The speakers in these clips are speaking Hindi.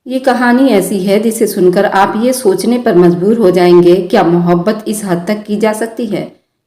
ये कहानी ऐसी है जिसे सुनकर आप ये सोचने पर मजबूर हो जाएंगे, क्या मोहब्बत इस हद तक की जा सकती है।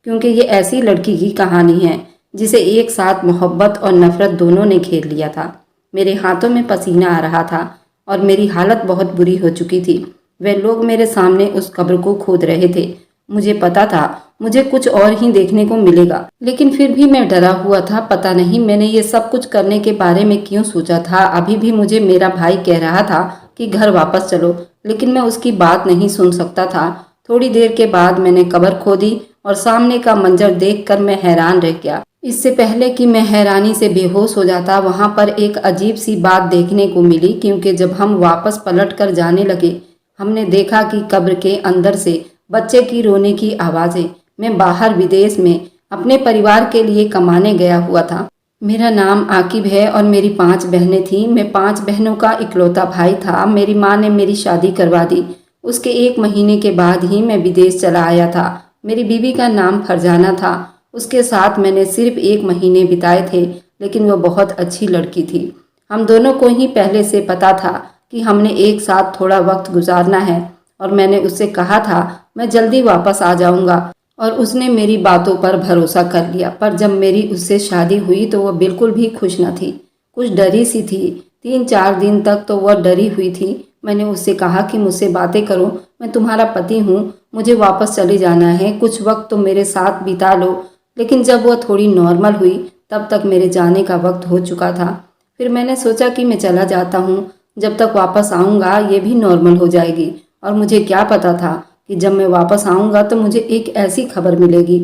क्योंकि ये ऐसी लड़की की कहानी है जिसे एक साथ मोहब्बत और नफरत दोनों ने घेर लिया था। मेरे हाथों में पसीना आ रहा था और मेरी हालत बहुत बुरी हो चुकी थी। वे लोग मेरे सामने उस कब्र को खोद रहे थे। मुझे पता था मुझे कुछ और ही देखने को मिलेगा, लेकिन फिर भी मैं डरा हुआ था। पता नहीं मैंने ये सब कुछ करने के बारे में क्यों सोचा था। अभी भी मुझे मेरा भाई कह रहा था कि घर वापस चलो, लेकिन मैं उसकी बात नहीं सुन सकता था। थोड़ी देर के बाद मैंने कब्र खोदी और सामने का मंजर देखकर मैं हैरान रह गया। इससे पहले कि मैं हैरानी से बेहोश हो जाता, वहां पर एक अजीब सी बात देखने को मिली। क्योंकि जब हम वापस पलट कर जाने लगे, हमने देखा कि कब्र के अंदर से बच्चे की रोने की आवाज़ें। मैं बाहर विदेश में अपने परिवार के लिए कमाने गया हुआ था। मेरा नाम आकिब है और मेरी 5 बहनें थीं। मैं 5 बहनों का इकलौता भाई था। मेरी माँ ने मेरी शादी करवा दी। उसके 1 महीने के बाद ही मैं विदेश चला आया था। मेरी बीवी का नाम फरजाना था। उसके साथ मैंने सिर्फ 1 महीने बिताए थे, लेकिन वह बहुत अच्छी लड़की थी। हम दोनों को ही पहले से पता था कि हमने एक साथ थोड़ा वक्त गुजारना है और मैंने उससे कहा था मैं जल्दी वापस आ जाऊंगा और उसने मेरी बातों पर भरोसा कर लिया। पर जब मेरी उससे शादी हुई तो वह बिल्कुल भी खुश न थी, कुछ डरी सी थी। 3-4 दिन तक तो वह डरी हुई थी। मैंने उससे कहा कि मुझसे बातें करो, मैं तुम्हारा पति हूँ, मुझे वापस चले जाना है, कुछ वक्त तो मेरे साथ बिता लो। लेकिन जब वह थोड़ी नॉर्मल हुई तब तक मेरे जाने का वक्त हो चुका था। फिर मैंने सोचा कि मैं चला जाता हूँ, जब तक वापस आऊँगा ये भी नॉर्मल हो जाएगी। और मुझे क्या पता था कि जब मैं वापस आऊँगा तो मुझे एक ऐसी खबर मिलेगी।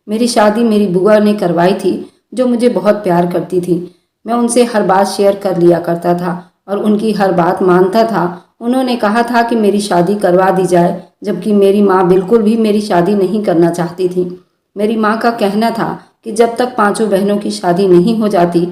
मेरी शादी मेरी बुआ ने करवाई थी, जो मुझे बहुत प्यार करती थी। मैं उनसे हर बात शेयर कर लिया करता था और उनकी हर बात मानता था। उन्होंने कहा था कि मेरी शादी करवा दी जाए, जबकि मेरी माँ बिल्कुल भी मेरी शादी नहीं करना चाहती थी। मेरी माँ का कहना था कि जब तक 5 बहनों की शादी नहीं हो जाती,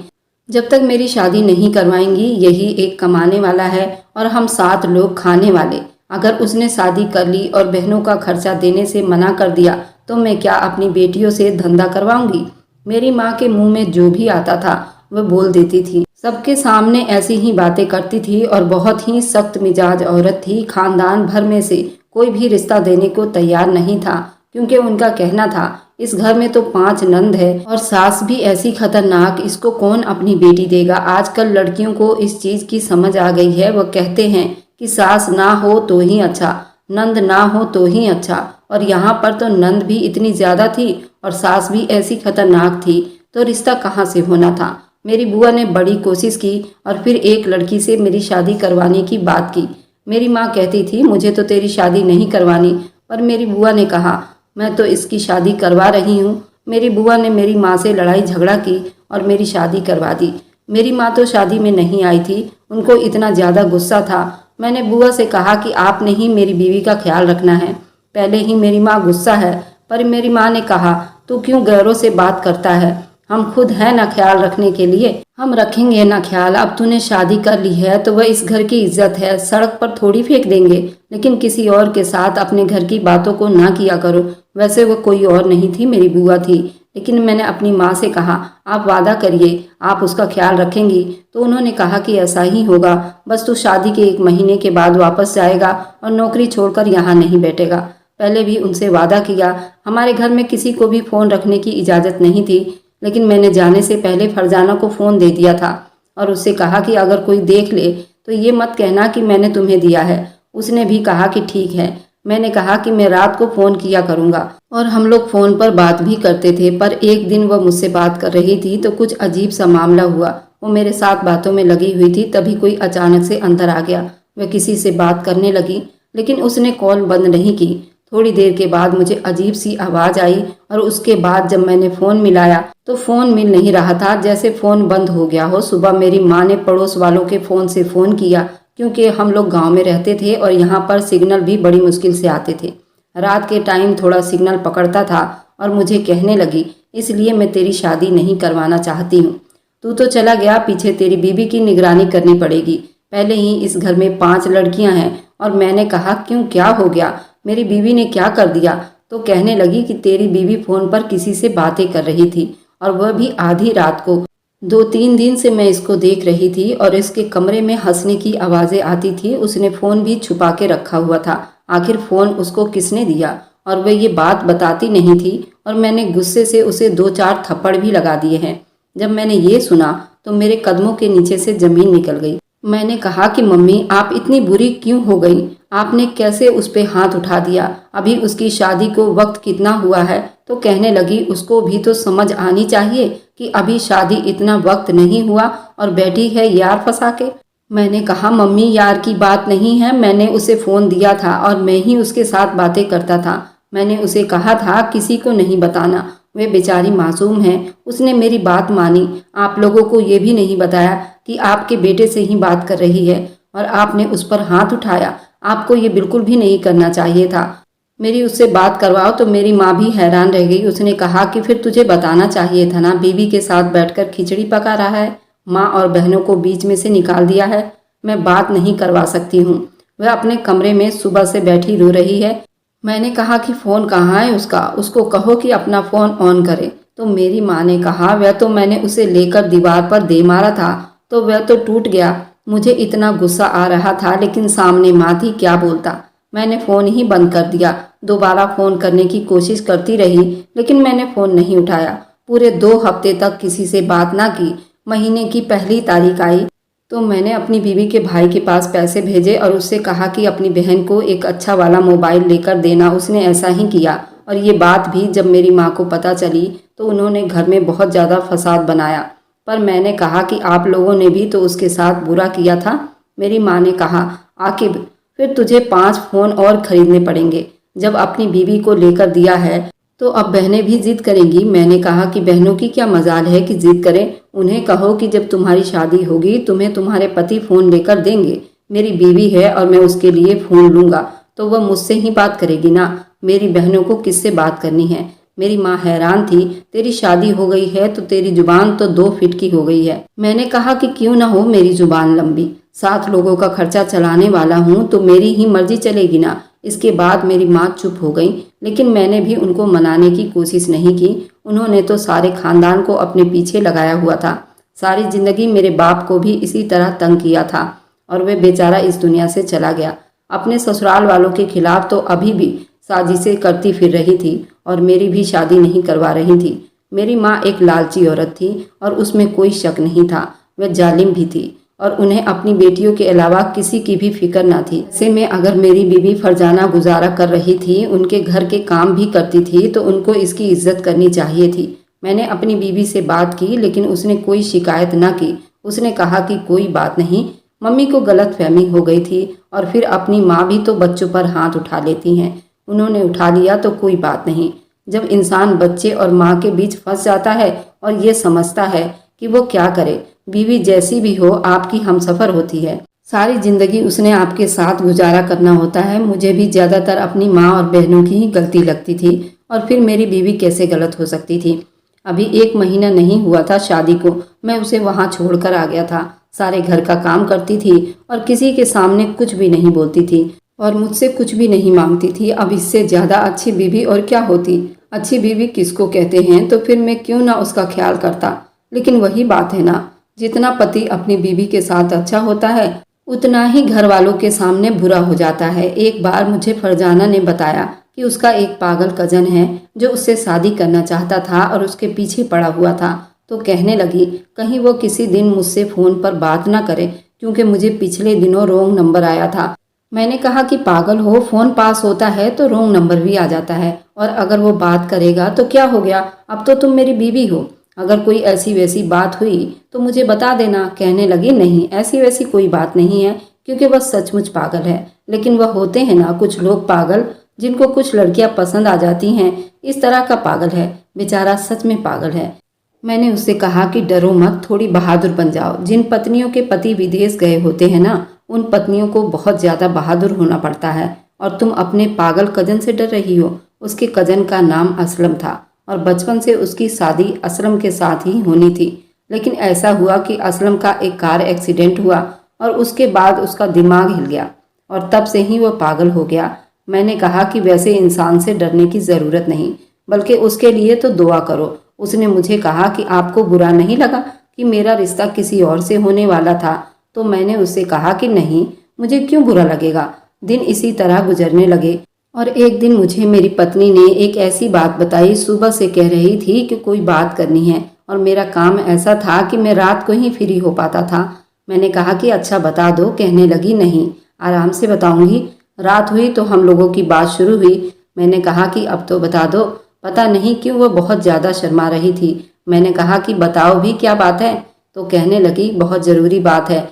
जब तक मेरी शादी नहीं करवाएंगी, यही एक कमाने वाला है और हम 7 लोग खाने वाले। अगर उसने शादी कर ली और बहनों का खर्चा देने से मना कर दिया तो मैं क्या अपनी बेटियों से धंधा करवाऊंगी। मेरी माँ के मुंह में जो भी आता था वह बोल देती थी। सबके सामने ऐसी ही बातें करती थी और बहुत ही सख्त मिजाज औरत थी। खानदान भर में से कोई भी रिश्ता देने को तैयार नहीं था, क्योंकि उनका कहना था इस घर में तो 5 नंद है और सास भी ऐसी खतरनाक, इसको कौन अपनी बेटी देगा। आजकल लड़कियों को इस चीज की समझ आ गई है। वह कहते हैं कि सास ना हो तो ही अच्छा, नंद ना हो तो ही अच्छा। और यहाँ पर तो नंद भी इतनी ज्यादा थी और सास भी ऐसी खतरनाक थी, तो रिश्ता कहाँ से होना था। मेरी बुआ ने बड़ी कोशिश की और फिर एक लड़की से मेरी शादी करवाने की बात की। मेरी माँ कहती थी मुझे तो तेरी शादी नहीं करवानी, पर मेरी बुआ ने कहा मैं तो इसकी शादी करवा रही हूँ। मेरी बुआ ने मेरी माँ से लड़ाई झगड़ा की और मेरी शादी करवा दी। मेरी माँ तो शादी में नहीं आई थी, उनको इतना ज़्यादा गुस्सा था। मैंने बुआ से कहा कि आपने ही मेरी बीवी का ख्याल रखना है, पहले ही मेरी माँ गुस्सा है। पर मेरी माँ ने कहा तू क्यों गैरों से बात करता है, हम खुद हैं ना ख्याल रखने के लिए, हम रखेंगे ना ख्याल। अब तूने शादी कर ली है तो वह इस घर की इज्जत है, सड़क पर थोड़ी फेंक देंगे। लेकिन किसी और के साथ अपने घर की बातों को ना किया करो। वैसे वो कोई और नहीं थी, मेरी बुआ थी। लेकिन मैंने अपनी माँ से कहा आप वादा करिए आप उसका ख्याल रखेंगी। तो उन्होंने कहा कि ऐसा ही होगा, बस तू शादी के 1 महीने के बाद वापस जाएगा और नौकरी छोड़कर यहाँ नहीं बैठेगा। पहले भी उनसे वादा किया। हमारे घर में किसी को भी फ़ोन रखने की इजाज़त नहीं थी, लेकिन मैंने जाने से पहले फरजाना को फ़ोन दे दिया था और उससे कहा कि अगर कोई देख ले तो ये मत कहना कि मैंने तुम्हें दिया है। उसने भी कहा कि ठीक है। मैंने कहा कि मैं रात को फ़ोन किया करूँगा और हम लोग फ़ोन पर बात भी करते थे। पर एक दिन वह मुझसे बात कर रही थी तो कुछ अजीब सा मामला हुआ। वो मेरे साथ बातों में लगी हुई थी, तभी कोई अचानक से अंदर आ गया। वह किसी से बात करने लगी, लेकिन उसने कॉल बंद नहीं की। थोड़ी देर के बाद मुझे अजीब सी आवाज़ आई और उसके बाद जब मैंने फ़ोन मिलाया तो फ़ोन मिल नहीं रहा था, जैसे फ़ोन बंद हो गया हो। सुबह मेरी माँ ने पड़ोस वालों के फ़ोन से फ़ोन किया, क्योंकि हम लोग गांव में रहते थे और यहाँ पर सिग्नल भी बड़ी मुश्किल से आते थे। रात के टाइम थोड़ा सिग्नल पकड़ता था और मुझे कहने लगी इसलिए मैं तेरी शादी नहीं करवाना चाहती हूँ। तू तो चला गया, पीछे तेरी बीबी की निगरानी करनी पड़ेगी। पहले ही इस घर में 5 लड़कियां हैं। और मैंने कहा क्यों, क्या हो गया, मेरी बीवी ने क्या कर दिया। तो कहने लगी कि तेरी बीवी फ़ोन पर किसी से बातें कर रही थी और वह भी आधी रात को। 2-3 दिन से मैं इसको देख रही थी और इसके कमरे में हंसने की आवाज़ें आती थी। उसने फ़ोन भी छुपा के रखा हुआ था। आखिर फ़ोन उसको किसने दिया? और वह ये बात बताती नहीं थी और मैंने गुस्से से उसे 2-4 थप्पड़ भी लगा दिए हैं। जब मैंने ये सुना तो मेरे कदमों के नीचे से ज़मीन निकल गई। मैंने कहा कि मम्मी, आप इतनी बुरी क्यों हो गई? आपने कैसे उस पे हाथ उठा दिया? अभी उसकी शादी को वक्त कितना हुआ है? तो कहने लगी, उसको भी तो समझ आनी चाहिए कि अभी शादी इतना वक्त नहीं हुआ और बैठी है यार फंसा के। मैंने कहा, मम्मी यार की बात नहीं है, मैंने उसे फ़ोन दिया था और मैं ही उसके साथ बातें करता था। मैंने उसे कहा था किसी को नहीं बताना। वे बेचारी मासूम है, उसने मेरी बात मानी। आप लोगों को ये भी नहीं बताया कि आपके बेटे से ही बात कर रही है और आपने उस पर हाथ उठाया। आपको ये बिल्कुल भी नहीं करना चाहिए था। मेरी उससे बात करवाओ तो मेरी माँ भी हैरान रह गई। उसने कहा कि फिर तुझे बताना चाहिए था ना, बीवी के साथ बैठकर खिचड़ी पका रहा है। माँ और बहनों को बीच में से निकाल दिया है। मैं बात नहीं करवा सकती हूँ। वह अपने कमरे में सुबह से बैठी रो रही है। मैंने कहा कि फ़ोन कहाँ है उसका, उसको कहो कि अपना फ़ोन ऑन करे। तो मेरी माँ ने कहा, वह तो मैंने उसे लेकर दीवार पर दे मारा था तो वह तो टूट गया। मुझे इतना गुस्सा आ रहा था लेकिन सामने माँ थी, क्या बोलता। मैंने फ़ोन ही बंद कर दिया। दोबारा फ़ोन करने की कोशिश करती रही लेकिन मैंने फ़ोन नहीं उठाया। पूरे 2 हफ्ते तक किसी से बात ना की। महीने की पहली तारीख आई तो मैंने अपनी बीवी के भाई के पास पैसे भेजे और उससे कहा कि अपनी बहन को एक अच्छा वाला मोबाइल लेकर देना। उसने ऐसा ही किया और ये बात भी जब मेरी माँ को पता चली तो उन्होंने घर में बहुत ज़्यादा फसाद बनाया। पर मैंने कहा कि आप लोगों ने भी तो उसके साथ बुरा किया था। मेरी माँ ने कहा, आकिब फिर तुझे 5 फ़ोन और खरीदने पड़ेंगे। जब अपनी बीवी को लेकर दिया है तो अब बहनें भी जिद करेंगी। मैंने कहा कि बहनों की क्या मजाल है कि जिद करें। उन्हें कहो कि जब तुम्हारी शादी होगी तुम्हें तुम्हारे पति फ़ोन लेकर देंगे। मेरी बीवी है और मैं उसके लिए फ़ोन लूँगा तो वह मुझसे ही बात करेगी ना। मेरी बहनों को किससे बात करनी है? मेरी माँ हैरान थी। तेरी शादी हो गई है तो तेरी जुबान तो 2 फीट की हो गई है। मैंने कहा कि क्यों ना हो मेरी जुबान लंबी, 7 लोगों का खर्चा चलाने वाला हूँ तो मेरी ही मर्जी चलेगी ना। इसके बाद मेरी माँ चुप हो गई लेकिन मैंने भी उनको मनाने की कोशिश नहीं की। उन्होंने तो सारे खानदान को अपने पीछे लगाया हुआ था। सारी जिंदगी मेरे बाप को भी इसी तरह तंग किया था और वह बेचारा इस दुनिया से चला गया। अपने ससुराल वालों के खिलाफ तो अभी भी साजिशें करती फिर रही थी और मेरी भी शादी नहीं करवा रही थी। मेरी माँ एक लालची औरत थी और उसमें कोई शक नहीं था। वह जालिम भी थी और उन्हें अपनी बेटियों के अलावा किसी की भी फिक्र ना थी। ऐसे में अगर मेरी बीवी फरजाना गुजारा कर रही थी, उनके घर के काम भी करती थी तो उनको इसकी इज्जत करनी चाहिए थी। मैंने अपनी बीवी से बात की लेकिन उसने कोई शिकायत ना की। उसने कहा कि कोई बात नहीं, मम्मी को गलतफहमी हो गई थी और फिर अपनी माँ भी तो बच्चों पर हाथ उठा लेती हैं। उन्होंने उठा लिया तो कोई बात नहीं। जब इंसान बच्चे और माँ के बीच फंस जाता है और ये समझता है कि वो क्या करे, बीवी जैसी भी हो आपकी हमसफर होती है। सारी जिंदगी उसने आपके साथ गुजारा करना होता है। मुझे भी ज़्यादातर अपनी माँ और बहनों की ही गलती लगती थी और फिर मेरी बीवी कैसे गलत हो सकती थी। अभी 1 महीना नहीं हुआ था शादी को, मैं उसे वहाँ छोड़कर आ गया था। सारे घर का काम करती थी और किसी के सामने कुछ भी नहीं बोलती थी और मुझसे कुछ भी नहीं मांगती थी। अब इससे ज़्यादा अच्छी बीवी और क्या होती। अच्छी बीवी किसको कहते हैं? तो फिर मैं क्यों ना उसका ख्याल करता। लेकिन वही बात है ना, जितना पति अपनी बीवी के साथ अच्छा होता है उतना ही घर वालों के सामने बुरा हो जाता है। एक बार मुझे फरजाना ने बताया कि उसका एक पागल कजन है जो उससे शादी करना चाहता था और उसके पीछे पड़ा हुआ था। तो कहने लगी कहीं वो किसी दिन मुझसे फ़ोन पर बात ना करे क्योंकि मुझे पिछले दिनों रॉन्ग नंबर आया था। मैंने कहा कि पागल हो, फ़ोन पास होता है तो रॉन्ग नंबर भी आ जाता है और अगर वो बात करेगा तो क्या हो गया, अब तो तुम मेरी बीवी हो। अगर कोई ऐसी वैसी बात हुई तो मुझे बता देना। कहने लगी नहीं, ऐसी वैसी कोई बात नहीं है क्योंकि वह सचमुच पागल है। लेकिन वह होते हैं ना कुछ लोग पागल जिनको कुछ लड़कियां पसंद आ जाती हैं, इस तरह का पागल है। बेचारा सच में पागल है। मैंने उससे कहा कि डरो मत, थोड़ी बहादुर बन जाओ। जिन पत्नियों के पति विदेश गए होते हैं ना, उन पत्नियों को बहुत ज़्यादा बहादुर होना पड़ता है और तुम अपने पागल कजन से डर रही हो। उसके कजन का नाम असलम था और बचपन से उसकी शादी असलम के साथ ही होनी थी। लेकिन ऐसा हुआ कि असलम का एक कार एक्सीडेंट हुआ और उसके बाद उसका दिमाग हिल गया और तब से ही वह पागल हो गया। मैंने कहा कि वैसे इंसान से डरने की ज़रूरत नहीं, बल्कि उसके लिए तो दुआ करो। उसने मुझे कहा कि आपको बुरा नहीं लगा कि मेरा रिश्ता किसी और से होने वाला था तो मैंने उससे कहा कि नहीं, मुझे क्यों बुरा लगेगा। दिन इसी तरह गुजरने लगे और एक दिन मुझे मेरी पत्नी ने एक ऐसी बात बताई। सुबह से कह रही थी कि कोई बात करनी है और मेरा काम ऐसा था कि मैं रात को ही फ्री हो पाता था। मैंने कहा कि अच्छा बता दो। कहने लगी नहीं, आराम से बताऊंगी। रात हुई तो हम लोगों की बात शुरू हुई। मैंने कहा कि अब तो बता दो। पता नहीं क्यों वह बहुत ज़्यादा शर्मा रही थी। मैंने कहा कि बताओ भी, क्या बात है। तो कहने लगी बहुत ज़रूरी बात है,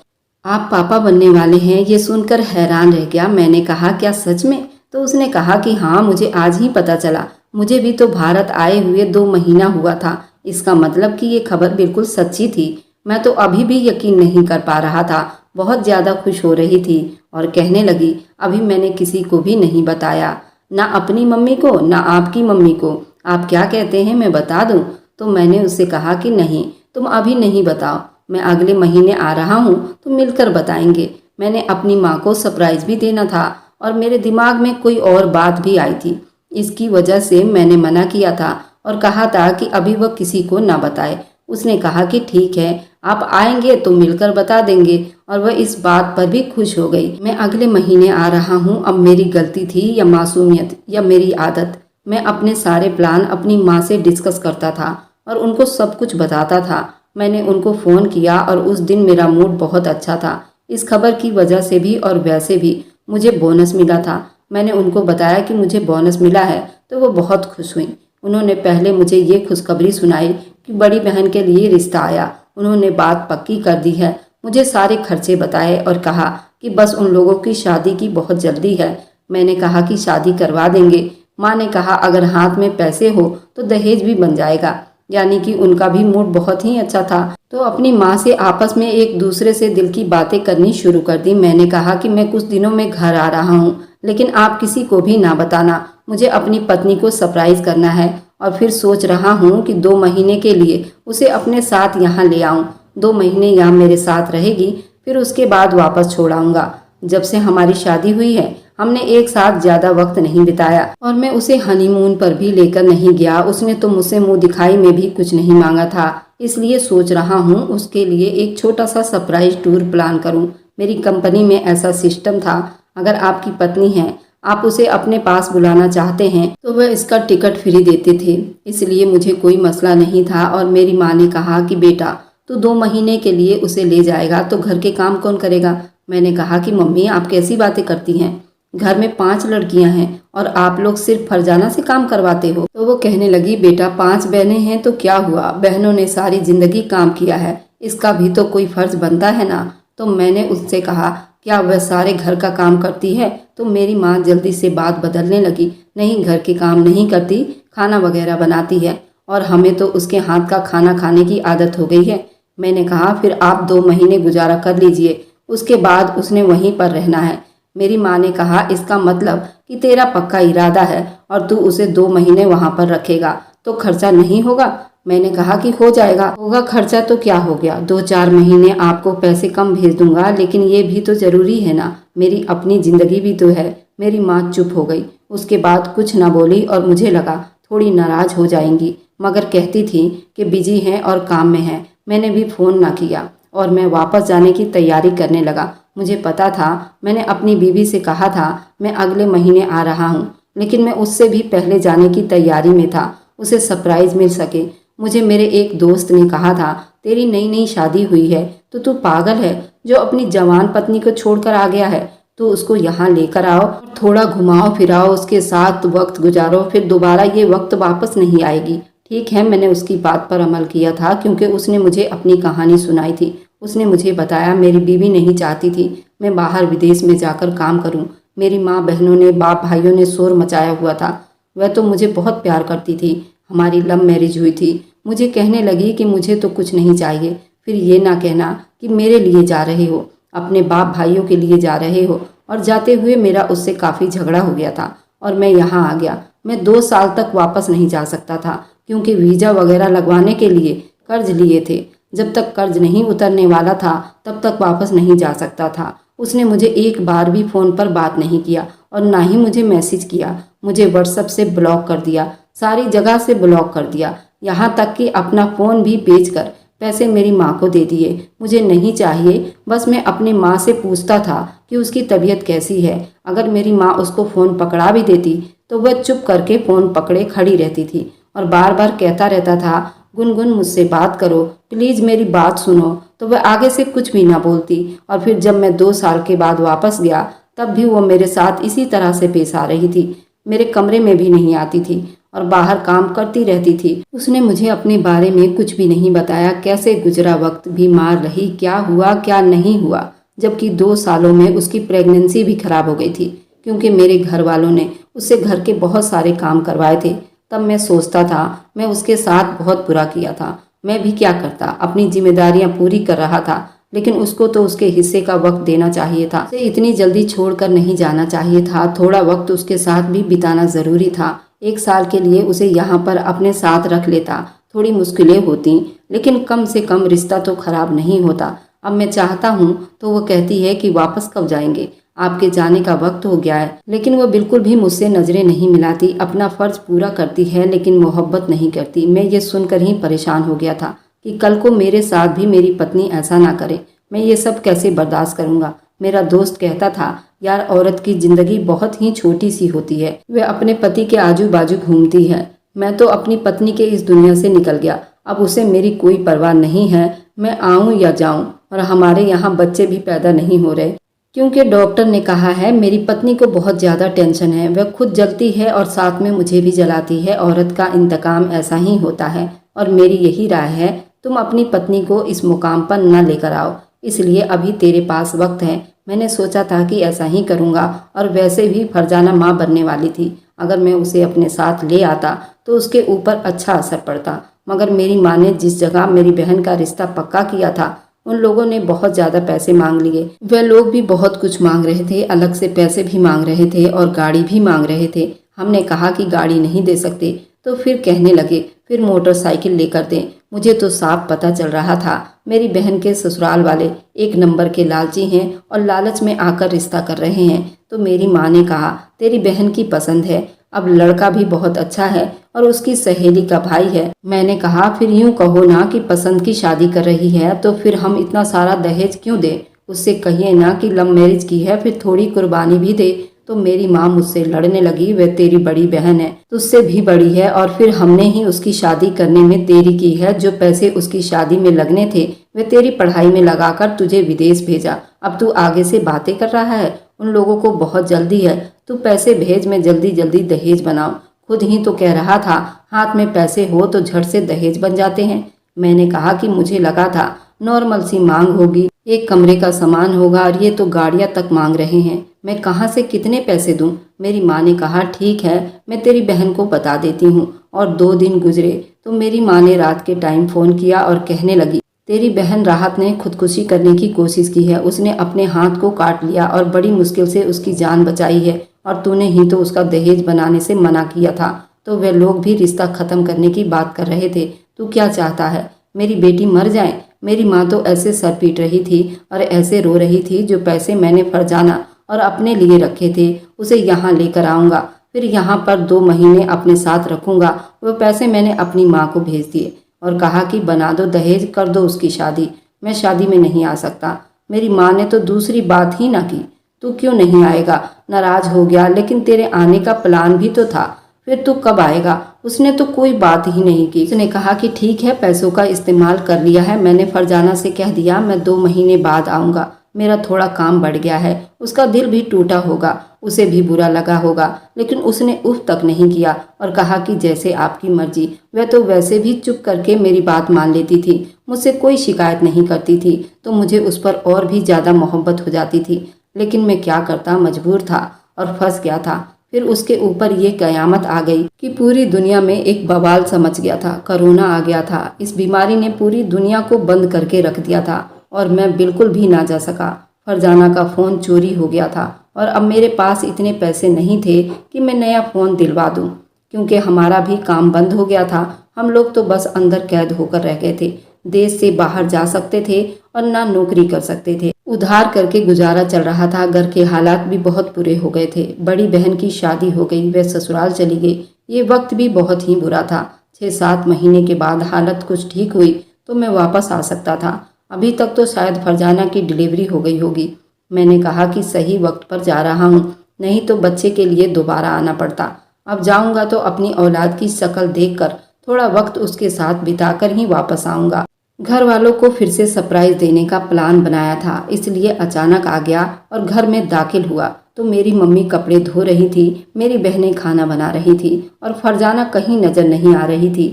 आप पापा बनने वाले हैं। ये सुनकर हैरान रह गया। मैंने कहा क्या सच में। तो उसने कहा कि हाँ, मुझे आज ही पता चला। मुझे भी तो भारत आए हुए 2 महीना हुआ था। इसका मतलब कि ये खबर बिल्कुल सच्ची थी। मैं तो अभी भी यकीन नहीं कर पा रहा था। बहुत ज़्यादा खुश हो रही थी और कहने लगी अभी मैंने किसी को भी नहीं बताया, ना अपनी मम्मी को ना आपकी मम्मी को। आप क्या कहते हैं, मैं बता दूं? तो मैंने उससे कहा कि नहीं, तुम अभी नहीं बताओ, मैं अगले महीने आ रहा हूँ तो मिलकर बताएंगे। मैंने अपनी माँ को सरप्राइज भी देना था और मेरे दिमाग में कोई और बात भी आई थी। इसकी वजह से मैंने मना किया था और कहा था कि अभी वह किसी को ना बताए। उसने कहा कि ठीक है, आप आएंगे तो मिलकर बता देंगे और वह इस बात पर भी खुश हो गई। मैं अगले महीने आ रहा हूँ। अब मेरी गलती थी या मासूमियत या मेरी आदत, मैं अपने सारे प्लान अपनी माँ से डिस्कस करता था और उनको सब कुछ बताता था। मैंने उनको फ़ोन किया और उस दिन मेरा मूड बहुत अच्छा था। इस खबर की वजह से भी और वैसे भी मुझे बोनस मिला था। मैंने उनको बताया कि मुझे बोनस मिला है तो वो बहुत खुश हुई। उन्होंने पहले मुझे ये खुशखबरी सुनाई कि बड़ी बहन के लिए रिश्ता आया। उन्होंने बात पक्की कर दी है। मुझे सारे खर्चे बताए और कहा कि बस उन लोगों की शादी की बहुत जल्दी है। मैंने कहा कि शादी करवा देंगे। माँ ने कहा अगर हाथ में पैसे हो तो दहेज भी बन जाएगा। यानी कि उनका भी मूड बहुत ही अच्छा था। तो अपनी माँ से आपस में एक दूसरे से दिल की बातें करनी शुरू कर दी। मैंने कहा कि मैं कुछ दिनों में घर आ रहा हूँ, लेकिन आप किसी को भी ना बताना। मुझे अपनी पत्नी को सरप्राइज करना है और फिर सोच रहा हूँ कि 2 महीने के लिए उसे अपने साथ यहाँ ले आऊँ। 2 महीने यहाँ मेरे साथ रहेगी, फिर उसके बाद वापस छोड़ आऊँगा। जब से हमारी शादी हुई है हमने एक साथ ज्यादा वक्त नहीं बिताया और मैं उसे हनीमून पर भी लेकर नहीं गया। उसने तो मुझसे मुंह दिखाई में भी कुछ नहीं मांगा था। इसलिए सोच रहा हूँ उसके लिए एक छोटा सा सरप्राइज टूर प्लान करूँ। मेरी कंपनी में ऐसा सिस्टम था, अगर आपकी पत्नी है, आप उसे अपने पास बुलाना चाहते हैं तो वह इसका टिकट फ्री देते थे। इसलिए मुझे कोई मसला नहीं था और मेरी माँ ने कहा कि बेटा तू 2 महीने के लिए उसे ले जाएगा तो घर के काम कौन करेगा। मैंने कहा कि मम्मी आप कैसी बातें करती हैं, घर में 5 लड़कियां हैं और आप लोग सिर्फ फरजाना से काम करवाते हो। तो वो कहने लगी बेटा 5 बहनें हैं तो क्या हुआ, बहनों ने सारी जिंदगी काम किया है, इसका भी तो कोई फर्ज बनता है ना। तो मैंने उससे कहा क्या वह सारे घर का काम करती है। तो मेरी माँ जल्दी से बात बदलने लगी, नहीं घर के काम नहीं करती, खाना वगैरह बनाती है और हमें तो उसके हाथ का खाना खाने की आदत हो गई है। मैंने कहा फिर आप 2 महीने गुजारा कर लीजिए, उसके बाद उसने वहीं पर रहना है। मेरी माँ ने कहा इसका मतलब कि तेरा पक्का इरादा है और तू उसे 2 महीने वहां पर रखेगा तो खर्चा नहीं होगा। मैंने कहा कि हो जाएगा, होगा खर्चा तो क्या हो गया, 2-4 महीने आपको पैसे कम भेज दूंगा, लेकिन ये भी तो जरूरी है ना, मेरी अपनी जिंदगी भी तो है। मेरी माँ चुप हो गई, उसके बाद कुछ ना बोली और मुझे लगा थोड़ी नाराज हो जाएंगी, मगर कहती थी कि बिजी हैं और काम में है। मैंने भी फोन ना किया और मैं वापस जाने की तैयारी करने लगा। मुझे पता था, मैंने अपनी बीवी से कहा था मैं अगले महीने आ रहा हूँ, लेकिन मैं उससे भी पहले जाने की तैयारी में था, उसे सरप्राइज मिल सके। मुझे मेरे एक दोस्त ने कहा था तेरी नई नई शादी हुई है तो तू पागल है जो अपनी जवान पत्नी को छोड़कर आ गया है। तो उसको यहाँ लेकर आओ, थोड़ा घुमाओ फिराओ, उसके साथ वक्त गुजारो, फिर दोबारा ये वक्त वापस नहीं आएगी। ठीक है, मैंने उसकी बात पर अमल किया था क्योंकि उसने मुझे अपनी कहानी सुनाई थी। उसने मुझे बताया मेरी बीवी नहीं चाहती थी मैं बाहर विदेश में जाकर काम करूं। मेरी माँ बहनों ने बाप भाइयों ने शोर मचाया हुआ था। वह तो मुझे बहुत प्यार करती थी, हमारी लव मैरिज हुई थी। मुझे कहने लगी कि मुझे तो कुछ नहीं चाहिए। फिर ये ना कहना कि मेरे लिए जा रहे हो, अपने बाप भाइयों के लिए जा रहे हो। और जाते हुए मेरा उससे काफ़ी झगड़ा हो गया था और मैं यहाँ आ गया। मैं 2 साल तक वापस नहीं जा सकता था क्योंकि वीज़ा वगैरह लगवाने के लिए कर्ज लिए थे। जब तक कर्ज नहीं उतरने वाला था तब तक वापस नहीं जा सकता था। उसने मुझे एक बार भी फ़ोन पर बात नहीं किया और ना ही मुझे मैसेज किया। मुझे व्हाट्सएप से ब्लॉक कर दिया, सारी जगह से ब्लॉक कर दिया, यहाँ तक कि अपना फ़ोन भी बेचकर पैसे मेरी माँ को दे दिए। मुझे नहीं चाहिए, बस मैं अपनी माँ से पूछता था कि उसकी तबीयत कैसी है। अगर मेरी माँ उसको फ़ोन पकड़ा भी देती तो वह चुप करके फ़ोन पकड़े खड़ी रहती थी और बार बार कहता रहता था, गुनगुन मुझसे बात करो, प्लीज़ मेरी बात सुनो। तो वह आगे से कुछ भी ना बोलती। और फिर जब मैं 2 साल के बाद वापस गया तब भी वो मेरे साथ इसी तरह से पेश आ रही थी। मेरे कमरे में भी नहीं आती थी और बाहर काम करती रहती थी। उसने मुझे अपने बारे में कुछ भी नहीं बताया, कैसे गुजरा वक्त, बीमार रही, क्या हुआ क्या नहीं हुआ। जबकि 2 सालों में उसकी प्रेगनेंसी भी खराब हो गई थी, क्योंकि मेरे घर वालों ने उससे घर के बहुत सारे काम करवाए थे। तब मैं सोचता था मैं उसके साथ बहुत बुरा किया था। मैं भी क्या करता, अपनी जिम्मेदारियां पूरी कर रहा था, लेकिन उसको तो उसके हिस्से का वक्त देना चाहिए था। उसे इतनी जल्दी छोड़कर नहीं जाना चाहिए था। थोड़ा वक्त उसके साथ भी बिताना जरूरी था। 1 साल के लिए उसे यहाँ पर अपने साथ रख लेता। थोड़ी मुश्किलें होती, लेकिन कम से कम रिश्ता तो खराब नहीं होता। अब मैं चाहता हूँ तो वो कहती है कि वापस कब जाएंगे, आपके जाने का वक्त हो गया है। लेकिन वो बिल्कुल भी मुझसे नजरें नहीं मिलाती। अपना फर्ज पूरा करती है लेकिन मोहब्बत नहीं करती। मैं ये सुनकर ही परेशान हो गया था कि कल को मेरे साथ भी मेरी पत्नी ऐसा ना करे। मैं ये सब कैसे बर्दाश्त करूंगा। मेरा दोस्त कहता था, यार औरत की जिंदगी बहुत ही छोटी सी होती है, वह अपने पति के आजू बाजू घूमती है। मैं तो अपनी पत्नी के इस दुनिया से निकल गया। अब उसे मेरी कोई परवाह नहीं है, मैं आऊं या जाऊं। और हमारे यहाँ बच्चे भी पैदा नहीं हो रहे, क्योंकि डॉक्टर ने कहा है मेरी पत्नी को बहुत ज़्यादा टेंशन है। वह खुद जलती है और साथ में मुझे भी जलाती है। औरत का इंतकाम ऐसा ही होता है और मेरी यही राय है, तुम अपनी पत्नी को इस मुकाम पर न लेकर आओ। इसलिए अभी तेरे पास वक्त है। मैंने सोचा था कि ऐसा ही करूँगा, और वैसे भी फरजाना माँ बनने वाली थी। अगर मैं उसे अपने साथ ले आता तो उसके ऊपर अच्छा असर पड़ता। मगर मेरी माँ ने जिस जगह मेरी बहन का रिश्ता पक्का किया था, उन लोगों ने बहुत ज़्यादा पैसे मांग लिए। वह लोग भी बहुत कुछ मांग रहे थे, अलग से पैसे भी मांग रहे थे और गाड़ी भी मांग रहे थे। हमने कहा कि गाड़ी नहीं दे सकते, तो फिर कहने लगे फिर मोटरसाइकिल लेकर दें। मुझे तो साफ पता चल रहा था मेरी बहन के ससुराल वाले 1 नंबर के लालची हैं और लालच में आकर रिश्ता कर रहे हैं। तो मेरी माँ ने कहा, तेरी बहन की पसंद है, अब लड़का भी बहुत अच्छा है और उसकी सहेली का भाई है। मैंने कहा, फिर यूं कहो ना कि पसंद की शादी कर रही है, तो फिर हम इतना सारा दहेज क्यों दें। उससे कहिए ना कि लव मैरिज की है, फिर थोड़ी कुर्बानी भी दे। तो मेरी माँ मुझसे लड़ने लगी, वह तेरी बड़ी बहन है, तुझसे भी बड़ी है, और फिर हमने ही उसकी शादी करने में देरी की है। जो पैसे उसकी शादी में लगने थे वे तेरी पढ़ाई में लगाकर तुझे विदेश भेजा। अब तू आगे से बातें कर रहा है। उन लोगों को बहुत जल्दी है, तू पैसे भेज, मैं जल्दी जल्दी दहेज बनाऊं। खुद ही तो कह रहा था हाथ में पैसे हो तो झट से दहेज बन जाते हैं। मैंने कहा कि मुझे लगा था नॉर्मल सी मांग होगी, 1 कमरे का सामान होगा, और ये तो गाड़ियां तक मांग रहे हैं। मैं कहाँ से कितने पैसे दूं। मेरी माँ ने कहा, ठीक है मैं तेरी बहन को बता देती हूँ। और 2 दिन गुजरे तो मेरी माँ ने रात के टाइम फ़ोन किया और कहने लगी, तेरी बहन राहत ने खुदकुशी करने की कोशिश की है। उसने अपने हाथ को काट लिया और बड़ी मुश्किल से उसकी जान बचाई है, और तूने ही तो उसका दहेज बनाने से मना किया था। तो वे लोग भी रिश्ता ख़त्म करने की बात कर रहे थे। तू क्या चाहता है, मेरी बेटी मर जाए। मेरी माँ तो ऐसे सर पीट रही थी और ऐसे रो रही थी। जो पैसे मैंने फरजाना और अपने लिए रखे थे उसे यहाँ लेकर आऊँगा, फिर यहाँ पर 2 महीने अपने साथ रखूँगा। वो पैसे मैंने अपनी माँ को भेज दिए और कहा कि बना दो दहेज, कर दो उसकी शादी। मैं शादी में नहीं आ सकता। मेरी माँ ने तो दूसरी बात ही ना की। तू क्यों नहीं आएगा, नाराज हो गया, लेकिन तेरे आने का प्लान भी तो था। फिर तू कब आएगा। उसने तो कोई बात ही नहीं की। उसने कहा कि ठीक है, पैसों का इस्तेमाल कर लिया है। मैंने फरजाना से कह दिया मैं 2 महीने बाद आऊँगा। मेरा थोड़ा काम बढ़ गया है। उसका दिल भी टूटा होगा, उसे भी बुरा लगा होगा, लेकिन उसने उफ तक नहीं किया और कहा कि जैसे आपकी मर्जी। वह तो वैसे भी चुप करके मेरी बात मान लेती थी, मुझसे कोई शिकायत नहीं करती थी, तो मुझे उस पर और भी ज़्यादा मोहब्बत हो जाती थी। लेकिन मैं क्या करता, मजबूर था और फंस गया था। फिर उसके ऊपर ये कयामत आ गई कि पूरी दुनिया में एक बवाल समझ गया था। कोरोना आ गया था। इस बीमारी ने पूरी दुनिया को बंद करके रख दिया था और मैं बिल्कुल भी ना जा सका। फरजाना का फ़ोन चोरी हो गया था और अब मेरे पास इतने पैसे नहीं थे कि मैं नया फ़ोन दिलवा दूं, क्योंकि हमारा भी काम बंद हो गया था। हम लोग तो बस अंदर कैद होकर रह गए थे। देश से बाहर जा सकते थे और ना नौकरी कर सकते थे। उधार करके गुजारा चल रहा था। घर के हालात भी बहुत बुरे हो गए थे। बड़ी बहन की शादी हो गई, वह ससुराल चली गई। ये वक्त भी बहुत ही बुरा था। 6-7 महीने के बाद हालत कुछ ठीक हुई तो मैं वापस आ सकता था। अभी तक तो शायद फरजाना की डिलीवरी हो गई होगी। मैंने कहा कि सही वक्त पर जा रहा हूँ, नहीं तो बच्चे के लिए दोबारा आना पड़ता। अब जाऊँगा तो अपनी औलाद की शक्ल देखकर थोड़ा वक्त उसके साथ बिताकर ही वापस आऊँगा। घर वालों को फिर से सरप्राइज देने का प्लान बनाया था, इसलिए अचानक आ गया और घर में दाखिल हुआ तो मेरी मम्मी कपड़े धो रही थी, मेरी बहनें खाना बना रही थी और फरजाना कहीं नजर नहीं आ रही थी।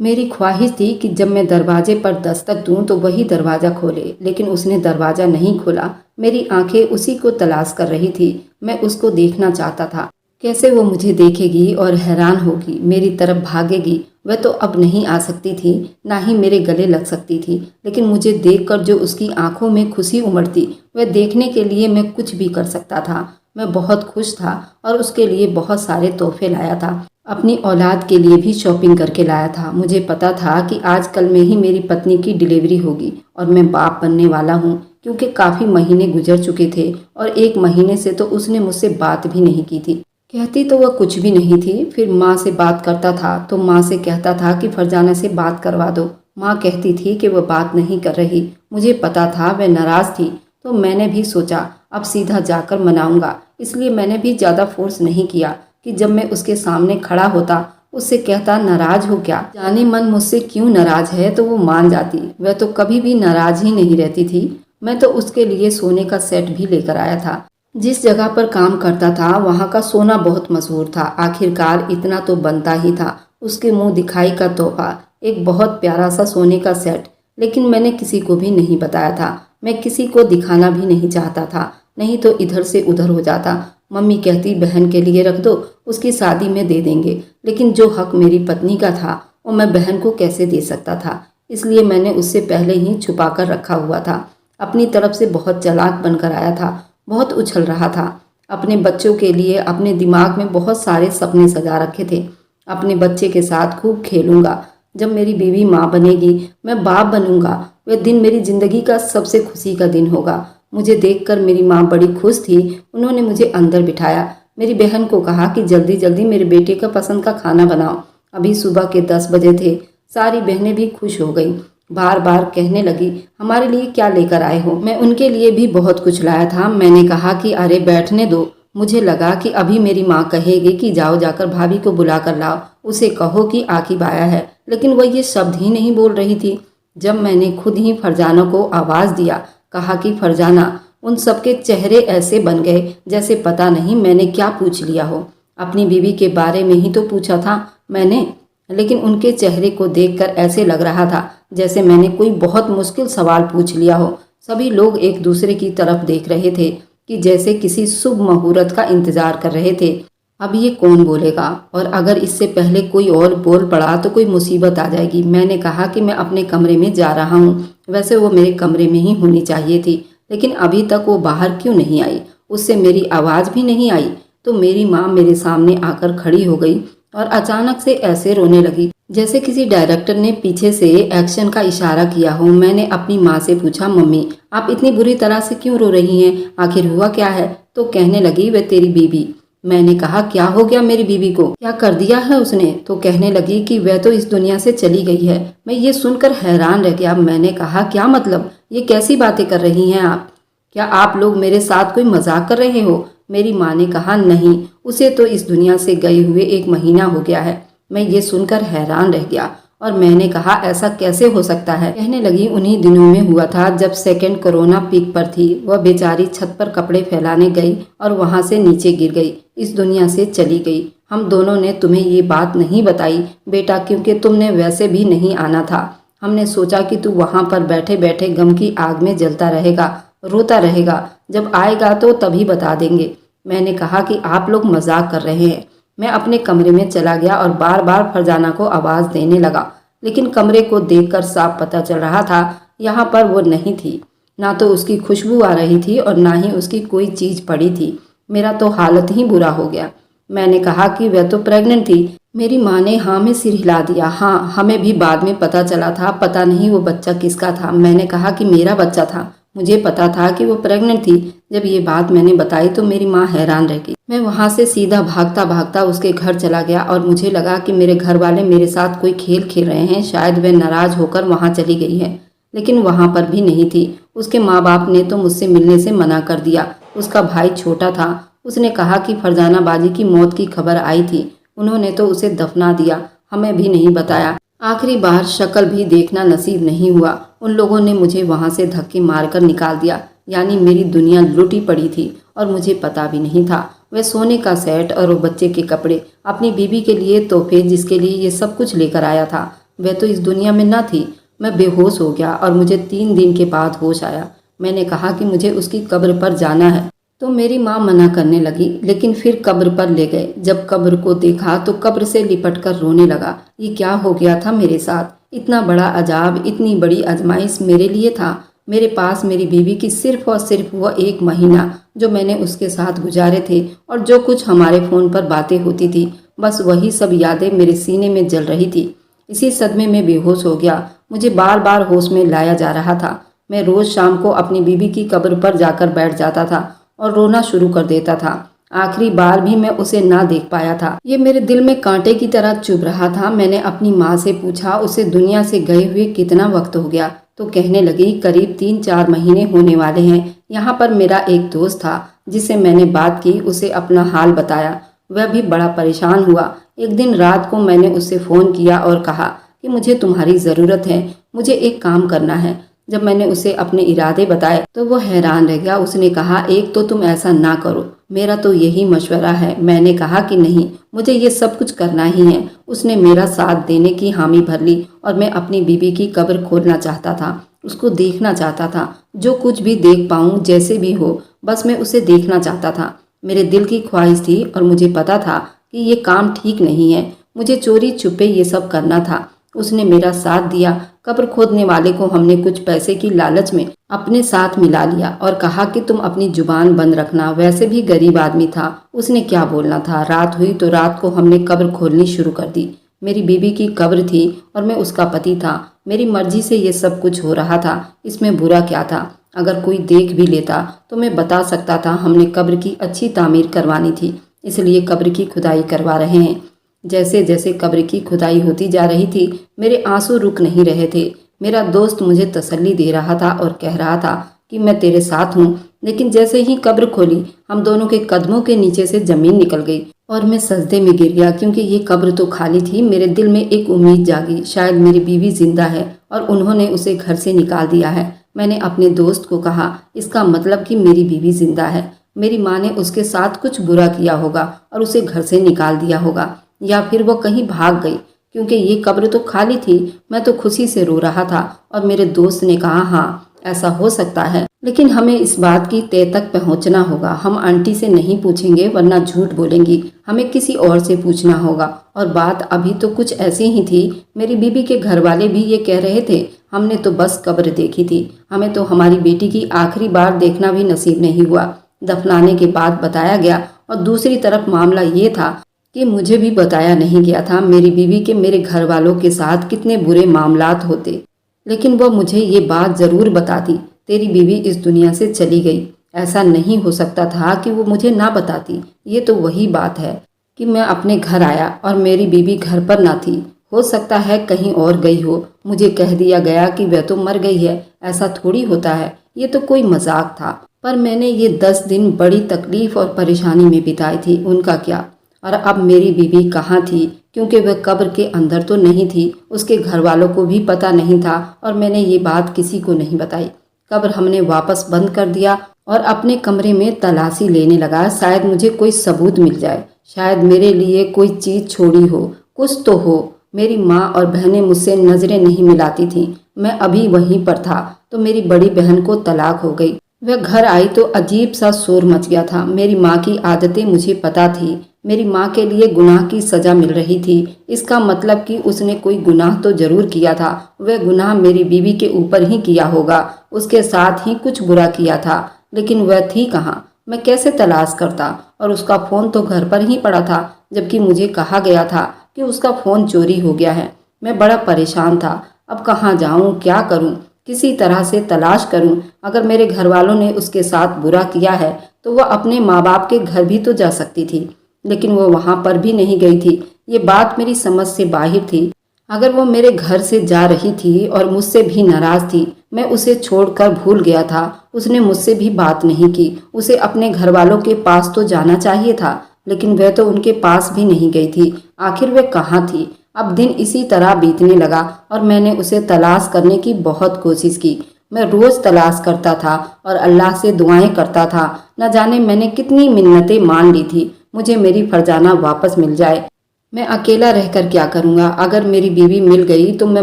मेरी ख्वाहिश थी कि जब मैं दरवाजे पर दस्तक दूं तो वही दरवाज़ा खोले, लेकिन उसने दरवाज़ा नहीं खोला। मेरी आंखें उसी को तलाश कर रही थी। मैं उसको देखना चाहता था, कैसे वो मुझे देखेगी और हैरान होगी, मेरी तरफ भागेगी। वह तो अब नहीं आ सकती थी, ना ही मेरे गले लग सकती थी, लेकिन मुझे देखकर जो उसकी आंखों में खुशी उमड़ती, वह देखने के लिए मैं कुछ भी कर सकता था। मैं बहुत खुश था और उसके लिए बहुत सारे तोहफे लाया था। अपनी औलाद के लिए भी शॉपिंग करके लाया था। मुझे पता था कि आज कल में ही मेरी पत्नी की डिलीवरी होगी और मैं बाप बनने वाला हूँ, क्योंकि काफ़ी महीने गुजर चुके थे और 1 महीने से तो उसने मुझसे बात भी नहीं की थी। कहती तो वह कुछ भी नहीं थी। फिर माँ से बात करता था तो माँ से कहता था कि फरजाना से बात करवा दो। माँ कहती थी कि वह बात नहीं कर रही। मुझे पता था वह नाराज़ थी, तो मैंने भी सोचा अब सीधा जाकर मनाऊंगा। इसलिए मैंने भी ज़्यादा फोर्स नहीं किया कि जब मैं उसके सामने खड़ा होता उससे कहता नाराज हो क्या, जाने मन मुझसे क्यों नाराज है, तो वो मान जाती। वह तो कभी भी नाराज ही नहीं रहती थी। मैं तो उसके लिए सोने का सेट भी लेकर आया था। जिस जगह पर काम करता था वहाँ का सोना बहुत मशहूर था। आखिरकार इतना तो बनता ही था। उसके मुंह दिखाई का तोहफा, एक बहुत प्यारा सा सोने का सेट। लेकिन मैंने किसी को भी नहीं बताया था। मैं किसी को दिखाना भी नहीं चाहता था, नहीं तो इधर से उधर हो जाता। मम्मी कहती बहन के लिए रख दो, उसकी शादी में दे देंगे। लेकिन जो हक मेरी पत्नी का था वो मैं बहन को कैसे दे सकता था। इसलिए मैंने उससे पहले ही छुपा कर रखा हुआ था। अपनी तरफ से बहुत चालाक बनकर आया था, बहुत उछल रहा था। अपने बच्चों के लिए अपने दिमाग में बहुत सारे सपने सजा रखे थे। अपने बच्चे के साथ खूब खेलूंगा। जब मेरी बीवी माँ बनेगी, मैं बाप बनूंगा, वह दिन मेरी जिंदगी का सबसे खुशी का दिन होगा। मुझे देखकर मेरी माँ बड़ी खुश थी। उन्होंने मुझे अंदर बिठाया। मेरी बहन को कहा कि जल्दी जल्दी मेरे बेटे का पसंद का खाना बनाओ। अभी सुबह के 10 बजे थे। सारी बहनें भी खुश हो गईं। बार बार कहने लगी हमारे लिए क्या लेकर आए हो। मैं उनके लिए भी बहुत कुछ लाया था। मैंने कहा कि अरे बैठने दो। मुझे लगा कि अभी मेरी माँ कहेगी कि जाओ जाकर भाभी को बुला कर लाओ, उसे कहो कि आकिब आया है, लेकिन वह ये शब्द ही नहीं बोल रही थी। जब मैंने खुद ही फरजाना को आवाज़ दिया, कहा कि फरजाना, उन सबके चेहरे ऐसे बन गए जैसे पता नहीं मैंने क्या पूछ लिया हो। अपनी बीवी के बारे में ही तो पूछा था मैंने, लेकिन उनके चेहरे को देखकर ऐसे लग रहा था जैसे मैंने कोई बहुत मुश्किल सवाल पूछ लिया हो। सभी लोग एक दूसरे की तरफ देख रहे थे कि जैसे किसी शुभ मुहूर्त का इंतजार कर रहे थे। अब ये कौन बोलेगा, और अगर इससे पहले कोई और बोल पड़ा तो कोई मुसीबत आ जाएगी। मैंने कहा कि मैं अपने कमरे में जा रहा हूँ। वैसे वो मेरे कमरे में ही होनी चाहिए थी, लेकिन अभी तक वो बाहर क्यों नहीं आई, उससे मेरी आवाज़ भी नहीं आई। तो मेरी माँ मेरे सामने आकर खड़ी हो गई और अचानक से ऐसे रोने लगी जैसे किसी डायरेक्टर ने पीछे से एक्शन का इशारा किया हो। मैंने अपनी माँ से पूछा, मम्मी आप इतनी बुरी तरह से क्यों रो रही हैं, आखिर हुआ क्या है? तो कहने लगी वह तेरी बीवी। मैंने कहा क्या हो गया मेरी बीवी को, क्या कर दिया है उसने? तो कहने लगी कि वह तो इस दुनिया से चली गई है। मैं ये सुनकर हैरान रह गया। मैंने कहा क्या मतलब, ये कैसी बातें कर रही हैं आप? क्या आप लोग मेरे साथ कोई मजाक कर रहे हो? मेरी माँ ने कहा नहीं, उसे तो इस दुनिया से गए हुए 1 महीना हो गया है। मैं ये सुनकर हैरान रह गया और मैंने कहा ऐसा कैसे हो सकता है? कहने लगी उन्हीं दिनों में हुआ था जब सेकंड कोरोना पीक पर थी। वह बेचारी छत पर कपड़े फैलाने गई और वहां से नीचे गिर गई, इस दुनिया से चली गई। हम दोनों ने तुम्हें ये बात नहीं बताई बेटा, क्योंकि तुमने वैसे भी नहीं आना था। हमने सोचा कि तू वहां पर बैठे बैठे गम की आग में जलता रहेगा, रोता रहेगा, जब आएगा तो तभी बता देंगे। मैंने कहा कि आप लोग मजाक कर रहे हैं। मैं अपने कमरे में चला गया और बार बार फरजाना को आवाज़ देने लगा, लेकिन कमरे को देखकर साफ पता चल रहा था यहाँ पर वो नहीं थी। ना तो उसकी खुशबू आ रही थी और ना ही उसकी कोई चीज़ पड़ी थी। मेरा तो हालत ही बुरा हो गया। मैंने कहा कि वह तो प्रेग्नेंट थी। मेरी माँ ने हाँ में सिर हिला दिया। हाँ, हमें भी बाद में पता चला था, पता नहीं वो बच्चा किसका था। मैंने कहा कि मेरा बच्चा था। मुझे पता था कि वो प्रेग्नेंट थी। जब ये बात मैंने बताई तो मेरी माँ हैरान रह गई। मैं वहाँ से सीधा भागता भागता उसके घर चला गया और मुझे लगा कि मेरे घर वाले मेरे साथ कोई खेल खेल रहे हैं, शायद वह नाराज होकर वहाँ चली गई है। लेकिन वहाँ पर भी नहीं थी। उसके माँ बाप ने तो मुझसे मिलने से मना कर दिया। उसका भाई छोटा था, उसने कहा कि फरजाना बाजी की मौत की खबर आई थी, उन्होंने तो उसे दफना दिया, हमें भी नहीं बताया। आखिरी बार शक्ल भी देखना नसीब नहीं हुआ। उन लोगों ने मुझे वहाँ से धक्के मारकर निकाल दिया। यानी मेरी दुनिया लुटी पड़ी थी और मुझे पता भी नहीं था। वह सोने का सेट और वो बच्चे के कपड़े, अपनी बीबी के लिए तोहफे, जिसके लिए ये सब कुछ लेकर आया था, वह तो इस दुनिया में न थी। मैं बेहोश हो गया और मुझे 3 दिन के बाद होश आया। मैंने कहा कि मुझे उसकी कब्र पर जाना है तो मेरी माँ मना करने लगी, लेकिन फिर कब्र पर ले गए। जब कब्र को देखा तो कब्र से लिपट कर रोने लगा। ये क्या हो गया था मेरे साथ? इतना बड़ा अजाब, इतनी बड़ी आजमाइश मेरे लिए था। मेरे पास मेरी बीवी की सिर्फ और सिर्फ वह 1 महीना जो मैंने उसके साथ गुजारे थे और जो कुछ हमारे फ़ोन पर बातें होती थी, बस वही सब यादें मेरे सीने में जल रही थी। इसी सदमे में बेहोश हो गया। मुझे बार बार होश में लाया जा रहा था। मैं रोज़ शाम को अपनी बीवी की कब्र पर जाकर बैठ जाता था और रोना शुरू कर देता था। आखिरी बार भी मैं उसे ना देख पाया था। ये मेरे दिल में कांटे की तरह चुभ रहा था। मैंने अपनी माँ से पूछा उसे दुनिया से गए हुए कितना वक्त हो गया, तो कहने लगी करीब 3-4 महीने होने वाले हैं। यहाँ पर मेरा एक दोस्त था जिससे मैंने बात की, उसे अपना हाल बताया। वह भी बड़ा परेशान हुआ। एक दिन रात को मैंने उससे फ़ोन किया और कहा कि मुझे तुम्हारी ज़रूरत है, मुझे एक काम करना है। जब मैंने उसे अपने इरादे बताए तो वो हैरान रह गया। उसने कहा, एक तो तुम ऐसा ना करो, मेरा तो यही मशवरा है। मैंने कहा कि नहीं, मुझे ये सब कुछ करना ही है। उसने मेरा साथ देने की हामी भर ली और मैं अपनी बीबी की कब्र खोलना चाहता था, उसको देखना चाहता था। जो कुछ भी देख पाऊँ, जैसे भी हो, बस मैं उसे देखना चाहता था। मेरे दिल की ख्वाहिश थी और मुझे पता था कि ये काम ठीक नहीं है। मुझे चोरी छुपे ये सब करना था। उसने मेरा साथ दिया। कब्र खोदने वाले को हमने कुछ पैसे की लालच में अपने साथ मिला लिया और कहा कि तुम अपनी जुबान बंद रखना। वैसे भी गरीब आदमी था, उसने क्या बोलना था। रात हुई तो रात को हमने कब्र खोदनी शुरू कर दी। मेरी बीबी की कब्र थी और मैं उसका पति था। मेरी मर्जी से ये सब कुछ हो रहा था, इसमें बुरा क्या था? अगर कोई देख भी लेता तो मैं बता सकता था हमने कब्र की अच्छी तामीर करवानी थी, इसलिए कब्र की खुदाई करवा रहे हैं। जैसे जैसे कब्र की खुदाई होती जा रही थी, मेरे आंसू रुक नहीं रहे थे। मेरा दोस्त मुझे तसल्ली दे रहा था और कह रहा था कि मैं तेरे साथ हूँ। लेकिन जैसे ही कब्र खोली, हम दोनों के कदमों के नीचे से जमीन निकल गई और मैं सजदे में गिर गया, क्योंकि ये कब्र तो खाली थी। मेरे दिल में एक उम्मीद जागी, शायद मेरी बीवी जिंदा है और उन्होंने उसे घर से निकाल दिया है। मैंने अपने दोस्त को कहा, इसका मतलब कि मेरी बीवी जिंदा है। मेरी माँ ने उसके साथ कुछ बुरा किया होगा और उसे घर से निकाल दिया होगा, या फिर वो कहीं भाग गई, क्योंकि ये कब्र तो खाली थी। मैं तो खुशी से रो रहा था और मेरे दोस्त ने कहा, हाँ ऐसा हो सकता है, लेकिन हमें इस बात की तय तक पहुंचना होगा। हम आंटी से नहीं पूछेंगे वरना झूठ बोलेंगी, हमें किसी और से पूछना होगा। और बात अभी तो कुछ ऐसी ही थी। मेरी बीबी के घर वाले भी ये कह रहे थे, हमने तो बस कब्र देखी थी, हमें तो हमारी बेटी की आखिरी बार देखना भी नसीब नहीं हुआ। दफनाने के बाद बताया गया। और दूसरी तरफ मामला ये था कि मुझे भी बताया नहीं गया था मेरी बीवी के मेरे घर वालों के साथ कितने बुरे मामलात होते। लेकिन वह मुझे ये बात ज़रूर बताती, तेरी बीवी इस दुनिया से चली गई। ऐसा नहीं हो सकता था कि वो मुझे ना बताती। ये तो वही बात है कि मैं अपने घर आया और मेरी बीवी घर पर ना थी। हो सकता है कहीं और गई हो। मुझे कह दिया गया कि वह तो मर गई है। ऐसा थोड़ी होता है, ये तो कोई मजाक था। पर मैंने ये 10 दिन बड़ी तकलीफ और परेशानी में बिताई थी, उनका क्या? और अब मेरी बीवी कहाँ थी? क्योंकि वह कब्र के अंदर तो नहीं थी। उसके घर वालों को भी पता नहीं था और मैंने ये बात किसी को नहीं बताई। कब्र हमने वापस बंद कर दिया और अपने कमरे में तलाशी लेने लगा। शायद मुझे कोई सबूत मिल जाए, शायद मेरे लिए कोई चीज़ छोड़ी हो, कुछ तो हो। मेरी माँ और बहनें मुझसे नज़रें नहीं मिलाती थीं। मैं अभी वहीं पर था तो मेरी बड़ी बहन को तलाक हो गई। वह घर आई तो अजीब सा शोर मच गया था। मेरी माँ की आदतें मुझे पता थी। मेरी माँ के लिए गुनाह की सज़ा मिल रही थी। इसका मतलब कि उसने कोई गुनाह तो जरूर किया था। वह गुनाह मेरी बीवी के ऊपर ही किया होगा, उसके साथ ही कुछ बुरा किया था। लेकिन वह थी कहाँ? मैं कैसे तलाश करता? और उसका फ़ोन तो घर पर ही पड़ा था, जबकि मुझे कहा गया था कि उसका फ़ोन चोरी हो गया है। मैं बड़ा परेशान था। अब कहाँ जाऊँ, क्या करूँ? किसी तरह से तलाश करूं। अगर मेरे घर वालों ने उसके साथ बुरा किया है तो वह अपने माँ बाप के घर भी तो जा सकती थी, लेकिन वो वहां पर भी नहीं गई थी। ये बात मेरी समझ से बाहर थी। अगर वो मेरे घर से जा रही थी और मुझसे भी नाराज थी, मैं उसे छोड़कर भूल गया था। उसने मुझसे भी बात नहीं की। उसे अपने घर वालों के पास तो जाना चाहिए था, लेकिन वह तो उनके पास भी नहीं गई थी। आखिर वह कहाँ थी? अब दिन इसी तरह बीतने लगा और मैंने उसे तलाश करने की बहुत कोशिश की। मैं रोज तलाश करता था और अल्लाह से दुआएं करता था। न जाने मैंने कितनी मिन्नतें मान ली थी, मुझे मेरी फरजाना वापस मिल जाए। मैं अकेला रहकर क्या करूँगा? अगर मेरी बीवी मिल गई तो मैं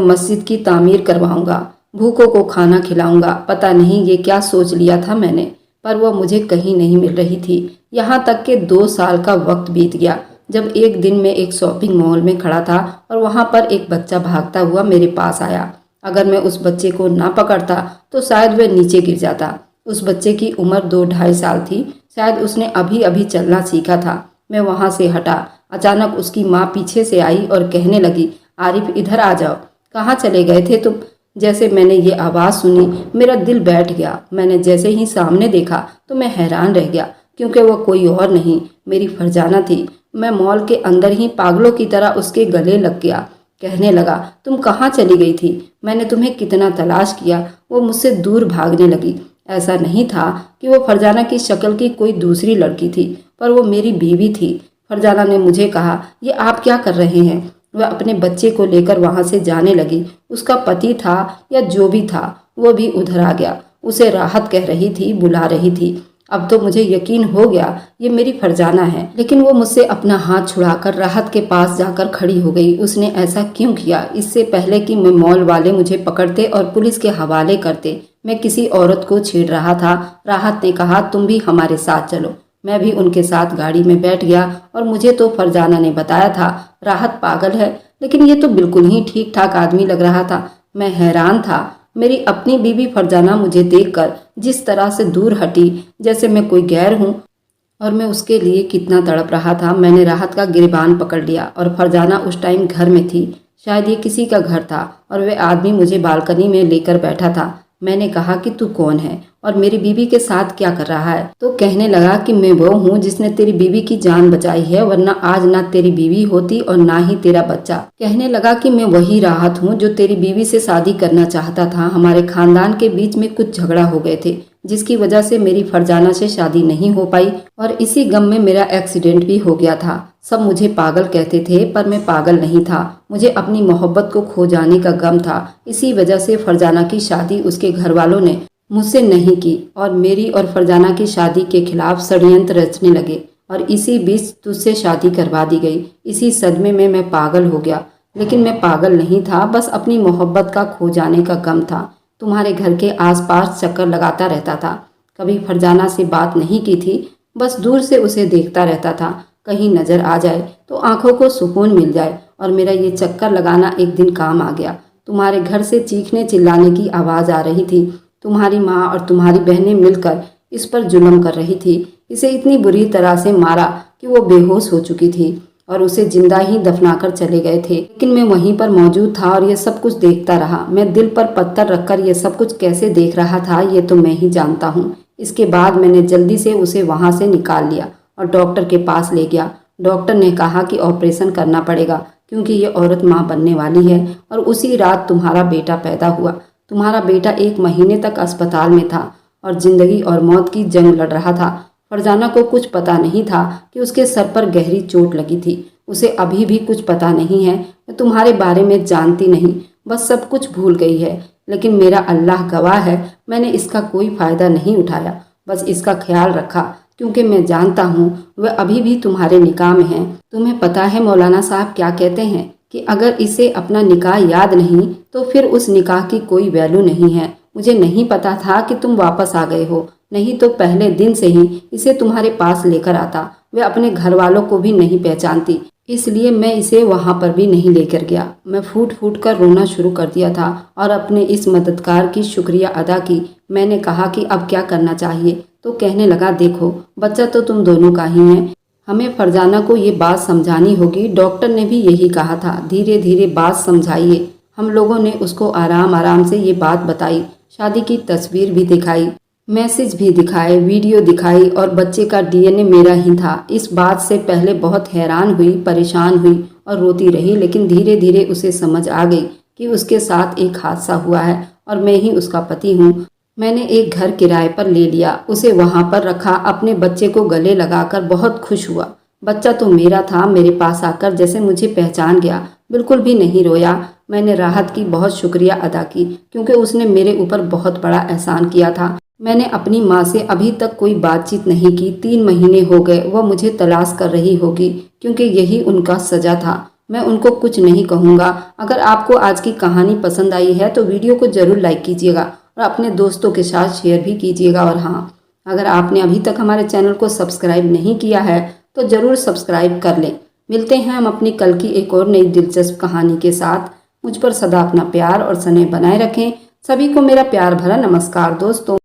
मस्जिद की तामीर करवाऊंगा, भूखों को खाना खिलाऊंगा। पता नहीं ये क्या सोच लिया था मैंने, पर वह मुझे कहीं नहीं मिल रही थी। यहाँ तक कि 2 साल का वक्त बीत गया जब एक दिन मैं एक शॉपिंग मॉल में खड़ा था और वहाँ पर एक बच्चा भागता हुआ मेरे पास आया। अगर मैं उस बच्चे को ना पकड़ता तो शायद वह नीचे गिर जाता। उस बच्चे की उम्र 2-2.5 साल थी। शायद उसने अभी अभी चलना सीखा था। मैं वहाँ से हटा। अचानक उसकी माँ पीछे से आई और कहने लगी, आरिफ इधर आ जाओ। कहाँ चले गए थे तुम? जैसे मैंने ये आवाज़ सुनी मेरा दिल बैठ गया। मैंने जैसे ही सामने देखा तो मैं हैरान रह गया, क्योंकि वह कोई और नहीं, मेरी फरजाना थी। मैं मॉल के अंदर ही पागलों की तरह उसके गले लग गया। कहने लगा, तुम कहाँ चली गई थी? मैंने तुम्हें कितना तलाश किया। वो मुझसे दूर भागने लगी। ऐसा नहीं था कि वो फरजाना की शक्ल की कोई दूसरी लड़की थी, पर वो मेरी बीवी थी। फरजाना ने मुझे कहा, ये आप क्या कर रहे हैं? वह अपने बच्चे को लेकर वहां से जाने लगी। उसका पति था या जो भी था वो भी उधर आ गया। उसे राहत कह रही थी, बुला रही थी। अब तो मुझे यकीन हो गया ये मेरी फरजाना है, लेकिन वो मुझसे अपना हाथ छुड़ाकर राहत के पास जाकर खड़ी हो गई। उसने ऐसा क्यों किया? इससे पहले कि मैं मॉल वाले मुझे पकड़ते और पुलिस के हवाले करते, मैं किसी औरत को छेड़ रहा था। राहत ने कहा, तुम भी हमारे साथ चलो। मैं भी उनके साथ गाड़ी में बैठ गया और मुझे तो फरजाना ने बताया था राहत पागल है, लेकिन ये तो बिल्कुल ही ठीक ठाक आदमी लग रहा था। मैं हैरान था। मेरी अपनी बीवी फरजाना मुझे देखकर जिस तरह से दूर हटी, जैसे मैं कोई गैर हूँ, और मैं उसके लिए कितना तड़प रहा था। मैंने राहत का गिरबान पकड़ लिया और फरजाना उस टाइम घर में थी। शायद ये किसी का घर था और वह आदमी मुझे बालकनी में लेकर बैठा था। मैंने कहा कि तू कौन है और मेरी बीवी के साथ क्या कर रहा है? तो कहने लगा कि मैं वो हूँ जिसने तेरी बीवी की जान बचाई है, वरना आज ना तेरी बीवी होती और ना ही तेरा बच्चा। कहने लगा कि मैं वही राहत हूँ जो तेरी बीवी से शादी करना चाहता था। हमारे खानदान के बीच में कुछ झगड़ा हो गए थे, जिसकी वजह से मेरी फरजाना से शादी नहीं हो पाई और इसी गम में मेरा एक्सीडेंट भी हो गया था। सब मुझे पागल कहते थे, पर मैं पागल नहीं था। मुझे अपनी मोहब्बत को खो जाने का गम था। इसी वजह से फरजाना की शादी उसके घर वालों ने मुझसे नहीं की और मेरी और फरजाना की शादी के खिलाफ षड्यंत्र रचने लगे और इसी बीच तुझसे शादी करवा दी गई। इसी सदमे में मैं पागल हो गया, लेकिन मैं पागल नहीं था, बस अपनी मोहब्बत का खो जाने का गम था। तुम्हारे घर के आसपास चक्कर लगाता रहता था। कभी फरजाना से बात नहीं की थी, बस दूर से उसे देखता रहता था। कहीं नजर आ जाए तो आंखों को सुकून मिल जाए। और मेरा ये चक्कर लगाना एक दिन काम आ गया। तुम्हारे घर से चीखने चिल्लाने की आवाज़ आ रही थी। तुम्हारी माँ और तुम्हारी बहनें मिलकर इस पर जुल्म कर रही थी। इसे इतनी बुरी तरह से मारा कि वो बेहोश हो चुकी थी और उसे जिंदा ही दफनाकर चले गए थे। लेकिन मैं वहीं पर मौजूद था और ये सब कुछ देखता रहा। मैं दिल पर पत्थर रखकर ये सब कुछ कैसे देख रहा था ये तो मैं ही जानता हूँ। इसके बाद मैंने जल्दी से उसे वहाँ से निकाल लिया और डॉक्टर के पास ले गया। डॉक्टर ने कहा कि ऑपरेशन करना पड़ेगा क्योंकि ये औरत माँ बनने वाली है। और उसी रात तुम्हारा बेटा पैदा हुआ। तुम्हारा बेटा 1 महीने तक अस्पताल में था और जिंदगी और मौत की जंग लड़ रहा था। फरजाना को कुछ पता नहीं था कि उसके सर पर गहरी चोट लगी थी। उसे अभी भी कुछ पता नहीं है। मैं तुम्हारे बारे में जानती नहीं, बस सब कुछ भूल गई है। लेकिन मेरा अल्लाह गवाह है, मैंने इसका कोई फ़ायदा नहीं उठाया, बस इसका ख्याल रखा, क्योंकि मैं जानता हूँ वह अभी भी तुम्हारे निकाह में है। तुम्हें पता है मौलाना साहब क्या कहते हैं कि अगर इसे अपना निकाह याद नहीं तो फिर उस निकाह की कोई वैल्यू नहीं है। मुझे नहीं पता था कि तुम वापस आ गए हो, नहीं तो पहले दिन से ही इसे तुम्हारे पास लेकर आता। वह अपने घर वालों को भी नहीं पहचानती, इसलिए मैं इसे वहाँ पर भी नहीं लेकर गया। मैं फूट फूट कर रोना शुरू कर दिया था और अपने इस मददगार की शुक्रिया अदा की। मैंने कहा कि अब क्या करना चाहिए, तो कहने लगा, देखो बच्चा तो तुम दोनों का ही है, हमें फरजाना को ये बात समझानी होगी। डॉक्टर ने भी यही कहा था, धीरे धीरे बात समझाइए। हम लोगों ने उसको आराम आराम से ये बात बताई। शादी की तस्वीर भी दिखाई, मैसेज भी दिखाए, वीडियो दिखाई और बच्चे का डीएनए मेरा ही था। इस बात से पहले बहुत हैरान हुई, परेशान हुई और रोती रही, लेकिन धीरे धीरे उसे समझ आ गई कि उसके साथ एक हादसा हुआ है और मैं ही उसका पति हूँ। मैंने एक घर किराए पर ले लिया, उसे वहाँ पर रखा, अपने बच्चे को गले लगाकर बहुत खुश हुआ। बच्चा तो मेरा था, मेरे पास आकर जैसे मुझे पहचान गया, बिल्कुल भी नहीं रोया। मैंने राहत की बहुत शुक्रिया अदा की क्योंकि उसने मेरे ऊपर बहुत बड़ा एहसान किया था। मैंने अपनी माँ से अभी तक कोई बातचीत नहीं की। 3 महीने हो गए, वह मुझे तलाश कर रही होगी क्योंकि यही उनका सजा था। मैं उनको कुछ नहीं कहूँगा। अगर आपको आज की कहानी पसंद आई है तो वीडियो को ज़रूर लाइक कीजिएगा और अपने दोस्तों के साथ शेयर भी कीजिएगा। और हाँ, अगर आपने अभी तक हमारे चैनल को सब्सक्राइब नहीं किया है तो ज़रूर सब्सक्राइब कर लें। मिलते हैं हम अपनी कल की एक और नई दिलचस्प कहानी के साथ। मुझ पर सदा अपना प्यार और स्नेह बनाए रखें। सभी को मेरा प्यार भरा नमस्कार दोस्तों।